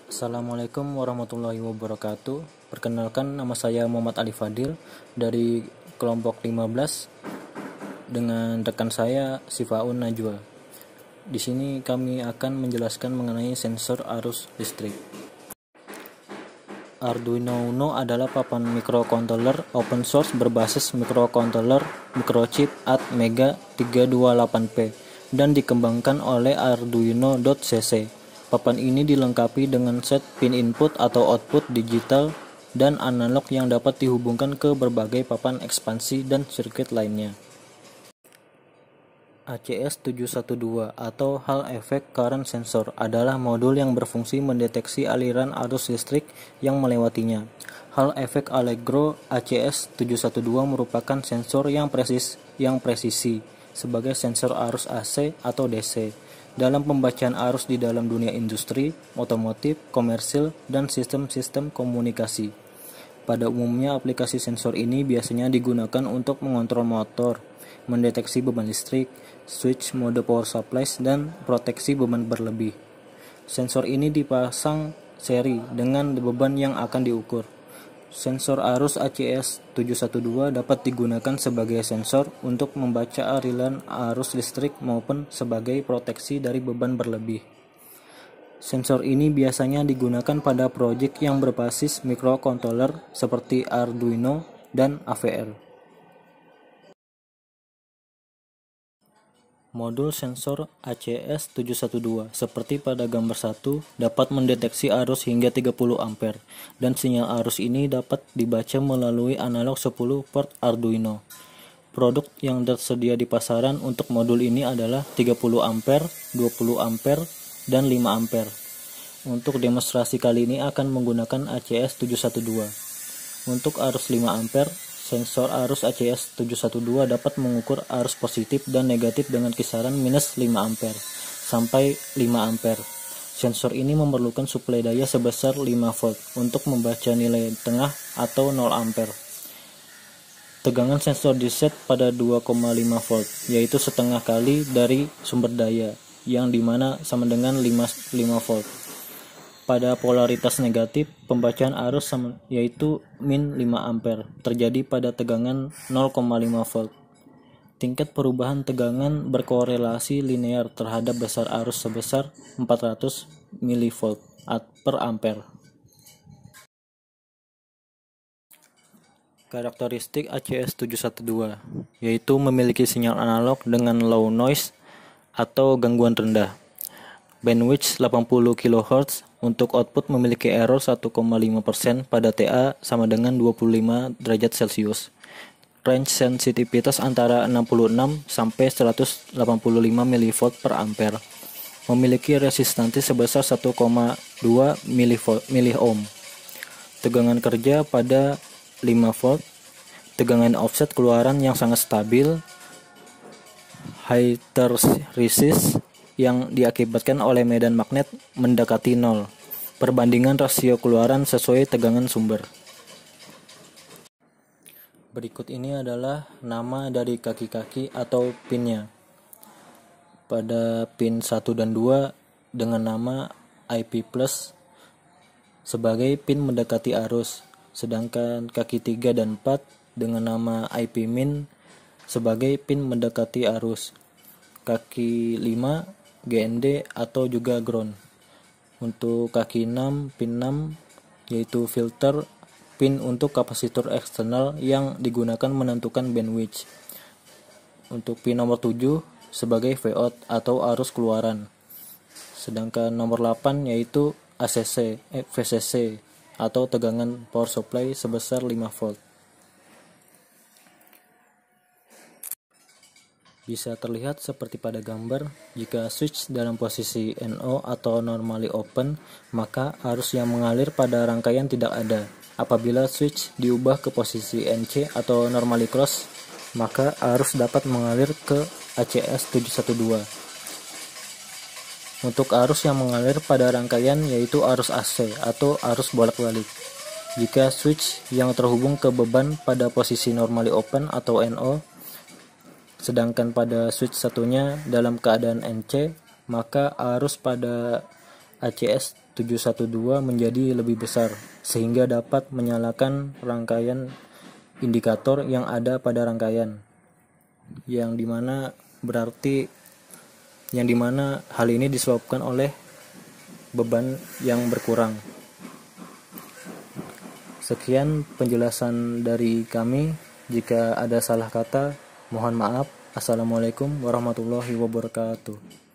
Assalamualaikum warahmatullahi wabarakatuh. Perkenalkan, nama saya Muhammad Ali Fadil dari kelompok 15 dengan rekan saya Sifaun Najwa. Di sini kami akan menjelaskan mengenai sensor arus listrik. Arduino Uno adalah papan microcontroller open source berbasis microcontroller microchip ATmega 328P dan dikembangkan oleh Arduino.cc. Papan ini dilengkapi dengan set pin input atau output digital dan analog yang dapat dihubungkan ke berbagai papan ekspansi dan sirkuit lainnya. ACS712 atau Hall Effect Current Sensor adalah modul yang berfungsi mendeteksi aliran arus listrik yang melewatinya. Hall Effect Allegro ACS712 merupakan sensor yang presisi sebagai sensor arus AC atau DC dalam pembacaan arus di dalam dunia industri, otomotif, komersil, dan sistem-sistem komunikasi. Pada umumnya aplikasi sensor ini biasanya digunakan untuk mengontrol motor, mendeteksi beban listrik, switch mode power supplies, dan proteksi beban berlebih. Sensor ini dipasang seri dengan beban yang akan diukur. Sensor arus ACS712 dapat digunakan sebagai sensor untuk membaca aliran arus listrik maupun sebagai proteksi dari beban berlebih. Sensor ini biasanya digunakan pada proyek yang berbasis microcontroller seperti Arduino dan AVR. Modul sensor ACS712 seperti pada gambar 1 dapat mendeteksi arus hingga 30 ampere dan sinyal arus ini dapat dibaca melalui analog 10 port Arduino. Produk yang tersedia di pasaran untuk modul ini adalah 30 ampere, 20 ampere, dan 5 ampere. Untuk demonstrasi kali ini akan menggunakan ACS712. Untuk arus 5 ampere, sensor arus ACS712 dapat mengukur arus positif dan negatif dengan kisaran minus 5 ampere sampai 5 ampere. Sensor ini memerlukan suplai daya sebesar 5 volt untuk membaca nilai tengah atau 0 ampere. Tegangan sensor diset pada 2,5 volt, yaitu setengah kali dari sumber daya, yang dimana sama dengan 5 volt. Pada polaritas negatif, pembacaan arus yaitu min 5 ampere terjadi pada tegangan 0,5 volt. Tingkat perubahan tegangan berkorelasi linear terhadap besar arus sebesar 400 mV per ampere. Karakteristik ACS712 yaitu memiliki sinyal analog dengan low noise atau gangguan rendah. Bandwidth 80 kHz, untuk output memiliki error 1,5% pada TA sama dengan 25 derajat Celcius. Range sensitivitas antara 66 sampai 185 mV per ampere. Memiliki resistansi sebesar 1,2 mΩ. Tegangan kerja pada 5 volt. Tegangan offset keluaran yang sangat stabil. Hysteresis yang diakibatkan oleh medan magnet mendekati 0. Perbandingan rasio keluaran sesuai tegangan sumber. Berikut ini adalah nama dari kaki-kaki atau pinnya. Pada pin 1 dan 2 dengan nama IP plus sebagai pin mendekati arus, sedangkan kaki 3 dan 4 dengan nama IP min sebagai pin mendekati arus. Kaki 5 GND atau juga ground. Untuk kaki 6, pin 6 yaitu filter, pin untuk kapasitor eksternal yang digunakan menentukan bandwidth. Untuk pin nomor 7 sebagai Vout atau arus keluaran. Sedangkan nomor 8 yaitu VCC atau tegangan power supply sebesar 5 volt. Bisa terlihat seperti pada gambar, jika switch dalam posisi NO atau normally open, maka arus yang mengalir pada rangkaian tidak ada. Apabila switch diubah ke posisi NC atau normally close, maka arus dapat mengalir ke ACS712. Untuk arus yang mengalir pada rangkaian yaitu arus AC atau arus bolak-balik. Jika switch yang terhubung ke beban pada posisi normally open atau NO, sedangkan pada switch satunya dalam keadaan NC, maka arus pada ACS 712 menjadi lebih besar, sehingga dapat menyalakan rangkaian indikator yang ada pada rangkaian, yang dimana hal ini disebabkan oleh beban yang berkurang. Sekian penjelasan dari kami. Jika ada salah kata, mohon maaf. Assalamualaikum warahmatullahi wabarakatuh.